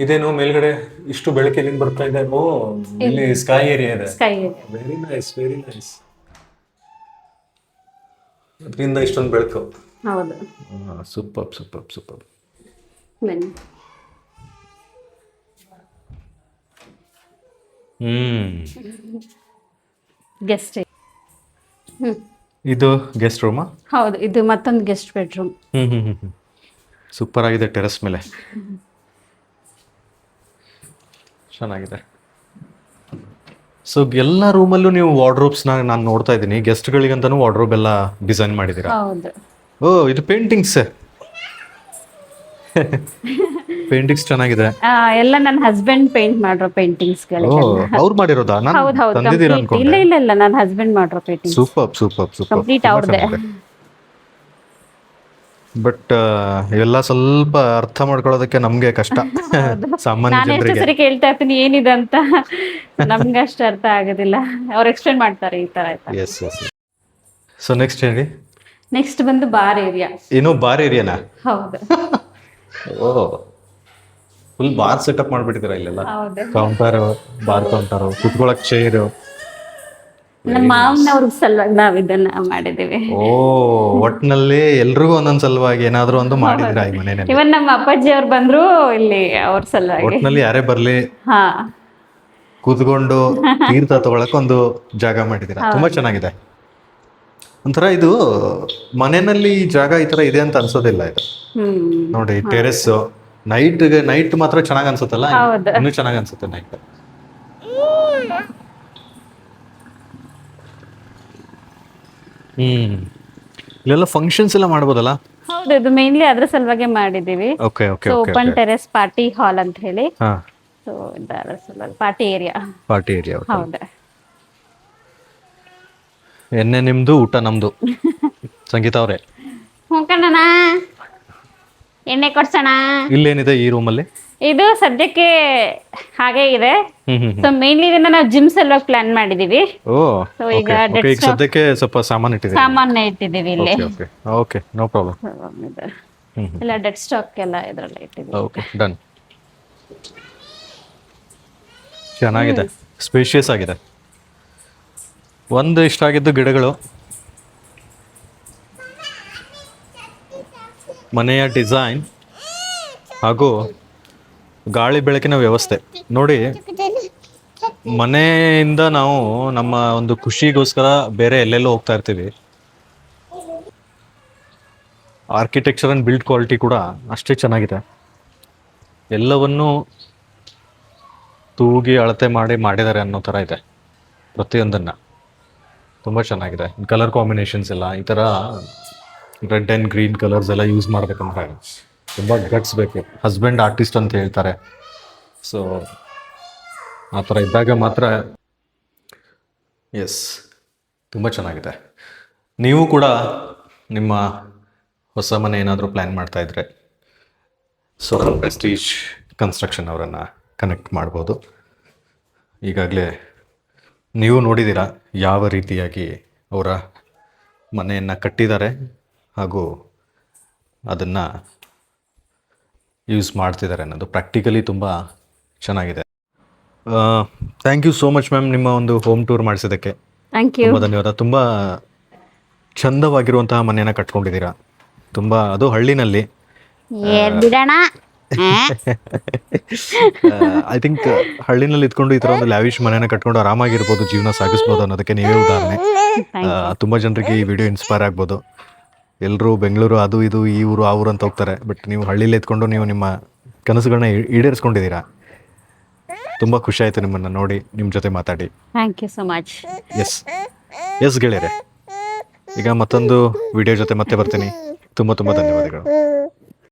ಇದೇನು ಮೇಲ್ಗಡೆ ಇಷ್ಟು ಬೆಳಕು ಎಲ್ಲಿಂದ ಬರ್ತಾ ಇದೆ? ಓ, ಇಲ್ಲಿ ಸ್ಕೈ ಏರಿಯಾ ಇದೆ. Sky very nice, very nice. ಅದರಿಂದ ಇಷ್ಟೊಂದು ಬೆಳಕು. ಹೌದು. Super super super. ಬನ್ನಿ. ಗೆಸ್ಟ್. ಇದು ಗೆಸ್ಟ್ ರೂಮಾ? ಹೌದು, ಇದು ಮತ್ತೊಂದು ಗೆಸ್ಟ್ ಬೆಡ್ರೂಮ್. ಸೂಪರ್ ಆಗಿದೆ. ಟೆರೆಸ್ ಮೇಲೆ ಚೆನ್ನಾಗಿದೆ. ಸೊ ಎಲ್ಲ ರೂಮಲ್ಲೂ ನೀವು ವಾರ್ಡ್ರೋಬ್ಸ್ನ ನಾನು ನೋಡ್ತಾ ಇದ್ದೀನಿ. ಗೆಸ್ಟ್ಗಳಿಗಂತನೂ ವಾರ್ಡ್ರೋಬ್ ಎಲ್ಲ ಡಿಸೈನ್ ಮಾಡಿದ್ದೀರಾ. ಹೌದು. ಓ, ಇದು ಪೇಂಟಿಂಗ್ಸ್. ಪೇಂಟಿಂಗ್ಸ್ ಚೆನ್ನಾಗಿದೆ. ಎಲ್ಲ ನನ್ನ ಹಸ್ಬೆಂಡ್ ಪೇಂಟ್ ಮಾಡಿರೋ ಪೇಂಟಿಂಗ್ಸ್ ಓ, ಅವ್ರು ಮಾಡಿರೋದಾ? ನಾನು ಹೌದು ಹೌದು, ತಂದಿದ್ದೀರಾ ಕಂಪ್ಲೀಟ್. ಅನ್ಕೊಂಡೆ. ಇಲ್ಲ ಇಲ್ಲ ಇಲ್ಲ, ನನ್ನ ಹಸ್ಬೆಂಡ್ ಮಾಡಿರೋ painting super super super. Complete ಅವ್ರದ್ದೇ. ಬಟ್ ಇವೆಲ್ಲ ಸ್ವಲ್ಪ ಅರ್ಥ ಮಾಡ್ಕೊಳ್ಳೋದಕ್ಕೆ ನಮ್ಗೆ ಕಷ್ಟ, ಸಾಮಾನ್ಯ ನಾನು ಎಷ್ಟು ಜನರಿಗೆ. ಸರಿ ಕೇಳ್ತಾ ಇರ್ತೀನಿ ಏನಿದೆ ಅಂತ, ನಮ್ಗೆ ಅಷ್ಟು ಅರ್ಥ ಆಗೋದಿಲ್ಲ. ಅವ್ರು ಎಕ್ಸ್ಪ್ಲೇನ್ ಮಾಡ್ತಾರೆ ಈ ತರ ಆಯ್ತಾ. Yes yes. ಸೊ ನೆಕ್ಸ್ಟ್ ಹೇಳಿ. ನೆಕ್ಸ್ಟ್ ಬಂದು ಬಾರ್ ಏರಿಯಾ. ಏನೋ ಬಾರ್ ಏರಿಯಾನಾ? ಹೌದು ಓ, ಫುಲ್ ಬಾರ್ ಸೆಟಪ್ ಮಾಡ್ಬಿಟ್ಟಿದ್ದೀರಾ ಇಲ್ಲೆಲ್ಲ. ಹೌದು. ಕೌಂಟರ್, ಬಾರ್ ಕೌಂಟರ್, ಕುತ್ಕೊಳಕ್ ಚೇರು. ನಮ್ಮ ಮಾವನವ್ರಿಗೆ ಸಲುವಾಗಿ ನಾವ್ ಇದನ್ನ ಮಾಡಿದೀವಿ. ಓ, ಒಟ್ನಲ್ಲಿ ಎಲ್ರಿಗೂ ಒಂದೊಂದ್ ಸಲುವಾಗಿ ಏನಾದ್ರು ಒಂದು ಮಾಡಿದಿರಾ ಈ ಮನೆಯಲ್ಲಿ. ಇವನ್ ನಮ್ಮ ಅಪ್ಪಾಜಿ ಅವ್ರು ಬಂದ್ರು ಇಲ್ಲಿ ಅವ್ರ ಸಲುವಾಗಿ. ಒಟ್ನಲ್ಲಿ ಯಾರೇ ಬರ್ಲಿ ಹಾ, ಕೂತ್ಕೊಂಡು ತೀರ್ಥ ತಗೊಳಕ್ ಒಂದು ಜಾಗ ಮಾಡಿದ್ದೀರಾ. ತುಂಬಾ ಚೆನ್ನಾಗಿದೆ. ಒಂಥರ ಇದು ಮನೆಯಲ್ಲಿ ಈ ಜಾಗ ಈ ತರ ಇದೆ ಅಂತ ಅನ್ಸೋದಿಲ್ಲ. ಇದು ನೋಡಿ, ಟೆರೆಸ್ ನೈಟ್ ಮಾತ್ರ ಚೆನ್ನಾಗ್ ಅನ್ಸುತ್ತಲ್ಲ, ಹೌದು. ಇನ್ನೂ ಚೆನ್ನಾಗ್ ಅನ್ಸುತ್ತೆ ನೈಟ್. ಇಲ್ಲೆಲ್ಲ ಫಂಕ್ಷನ್ಸ್ ಎಲ್ಲ ಮಾಡ್ಬೋದಲ್ಲ? ಹೌದು, ಇದು ಮೇನ್ಲಿ ಅದ್ರ ಸಲುವಾಗಿ ಮಾಡಿದೀವಿ. Okay okay okay. Open terrace party hall ಅಂತ ಹೇಳಿ. ಹಾ, ಸೊ ಅದ್ರ ಸಲುವಾಗಿ ಪಾರ್ಟಿ ಏರಿಯಾ. Party area. ಹೌದು. ಎಣ್ಣೆ ನಿಮ್ದು, ಊಟ ನಮ್ದು. ಸಂಗೀತ ಅವರೇ, ಕಣ್ಣನ ಎಣ್ಣೆ ಕೊಡ್ಸೋಣ. ಇಲ್ಲೇನಿದೆ ಈ ರೂಮಲ್ಲಿ? ಇದು ಸದ್ಯಕ್ಕೆ ಹಾಗೆ ಇದೆ. ಹ್ಮ್. ಸೊ ಮೇನ್ಲಿ ಇದನ್ನ ನಾವು ಜಿಮ್ ಸಲುವಾಗಿ ಪ್ಲಾನ್ ಮಾಡಿದೀವಿ. ಓ, So, ಈಗ okay, dead okay, ಈಗ stock- ಸದ್ಯಕ್ಕೆ ಸ್ವಲ್ಪ ಸಾಮಾನು ಇಟ್ಟಿದ್ದೀವಿ. ಸಾಮಾನ್ಯ ಇಟ್ಟಿದ್ದೀವಿ ಇಲ್ಲಿ. Okay okay, no problem. ಇಲ್ಲ, ಡೆಡ್ ಸ್ಟಾಕ್ ಎಲ್ಲ ಇದ್ರಲ್ಲಿ ಇಟ್ಟಿದ್ದೀವಿ. Okay, done. ಚೆನ್ನಾಗಿದೆ, ಸ್ಪೇಷಿಯಸ್ ಆಗಿದೆ. ಒಂದು ಇಷ್ಟ ಆಗಿದ್ದು ಗಿಡಗಳು, ಮನೆಯ ಡಿಸೈನ್ ಹಾಗೂ ಗಾಳಿ ಬೆಳಕಿನ ವ್ಯವಸ್ಥೆ. ನೋಡಿ, ಮನೆಯಿಂದ ನಾವು ನಮ್ಮ ಒಂದು ಖುಷಿಗೋಸ್ಕರ ಬೇರೆ ಎಲ್ಲೆಲ್ಲೋ ಹೋಗ್ತಾ ಇರ್ತೀವಿ. ಆರ್ಕಿಟೆಕ್ಚರ್ ಅಂಡ್ ಬಿಲ್ಡ್ ಕ್ವಾಲಿಟಿ ಕೂಡ ಅಷ್ಟೇ ಚೆನ್ನಾಗಿದೆ. ಎಲ್ಲವನ್ನೂ ತೂಗಿ ಅಳತೆ ಮಾಡಿದ್ದಾರೆ ಅನ್ನೋ ಥರ ಇದೆ ಪ್ರತಿಯೊಂದನ್ನು. ತುಂಬ ಚೆನ್ನಾಗಿದೆ. ಕಲರ್ ಕಾಂಬಿನೇಷನ್ಸ್ ಎಲ್ಲ ಈ ಥರ ರೆಡ್ ಆ್ಯಂಡ್ ಗ್ರೀನ್ ಕಲರ್ಸ್ ಎಲ್ಲ ಯೂಸ್ ಮಾಡ್ಬೇಕಂದ್ರೆ ತುಂಬ ಗಟ್ಸ್ ಬೇಕು. ಹಸ್ಬೆಂಡ್ ಆರ್ಟಿಸ್ಟ್ ಅಂತ ಹೇಳ್ತಾರೆ. ಸೊ ಆ ಥರ ಇದ್ದಾಗ ಮಾತ್ರ. ಎಸ್, ತುಂಬ ಚೆನ್ನಾಗಿದೆ. ನೀವು ಕೂಡ ನಿಮ್ಮ ಹೊಸ ಮನೆ ಏನಾದರೂ ಪ್ಲ್ಯಾನ್ ಮಾಡ್ತಾಯಿದ್ರೆ ಸೋರನ್ ಪ್ರೆಸ್ಟೀಜ್ ಕನ್ಸ್ಟ್ರಕ್ಷನ್ ಅವರನ್ನು ಕನೆಕ್ಟ್ ಮಾಡ್ಬೋದು. ಈಗಾಗಲೇ ನೀವು ನೋಡಿದ್ದೀರಾ ಯಾವ ರೀತಿಯಾಗಿ ಅವರ ಮನೆಯನ್ನು ಕಟ್ಟಿದ್ದಾರೆ ಹಾಗೂ ಅದನ್ನು ಯೂಸ್ ಮಾಡ್ತಿದ್ದಾರೆ ಅನ್ನೋದು ಪ್ರಾಕ್ಟಿಕಲಿ ತುಂಬ ಚೆನ್ನಾಗಿದೆ. Thank you so much ma'am, ನಿಮ್ಮ ಒಂದು ಹೋಮ್ ಟೂರ್ ಮಾಡಿಸೋದಕ್ಕೆ ಥ್ಯಾಂಕ್ ಯು. ತುಂಬ ಧನ್ಯವಾದ. ತುಂಬ ಚಂದವಾಗಿರುವಂತಹ ಮನೆಯನ್ನು ಕಟ್ಕೊಂಡಿದ್ದೀರಾ. ತುಂಬ, ಅದು ಹಳ್ಳಿನಲ್ಲಿ. ಬಿಡೋಣ. ಐ ಥಿಂಕ್ ಹಳ್ಳಿನಲ್ಲಿ ಇದ್ಕೊಂಡು ಈ ಥರ ಒಂದು ಲ್ಯಾವಿಶ್ ಮನೆನ ಕಟ್ಕೊಂಡು ಆರಾಮಾಗಿರ್ಬೋದು, ಜೀವನ ಸಾಗಿಸ್ಬೋದು ಅನ್ನೋದಕ್ಕೆ ನೀವೇ ಉದಾಹರಣೆ. ತುಂಬ ಜನರಿಗೆ ಈ ವಿಡಿಯೋ ಇನ್ಸ್ಪೈರ್ ಆಗ್ಬೋದು. ಎಲ್ಲರೂ ಬೆಂಗಳೂರು ಅದು ಇದು ಈ ಊರು ಆ ಊರು ಅಂತ ಹೋಗ್ತಾರೆ, ಬಟ್ ನೀವು ಹಳ್ಳಿಲಿ ಎತ್ಕೊಂಡು ನೀವು ನಿಮ್ಮ ಕನಸುಗಳನ್ನ ಈಡೇರಿಸ್ಕೊಂಡಿದ್ದೀರಾ. ತುಂಬ ಖುಷಿ ಆಯಿತು ನಿಮ್ಮನ್ನು ನೋಡಿ, ನಿಮ್ಮ ಜೊತೆ ಮಾತಾಡಿ. Thank you so much. Yes ಗೆಳೆಯರೆ, ಈಗ ಮತ್ತೊಂದು ವಿಡಿಯೋ ಜೊತೆ ಮತ್ತೆ ಬರ್ತೀನಿ. ತುಂಬ ಧನ್ಯವಾದಗಳು.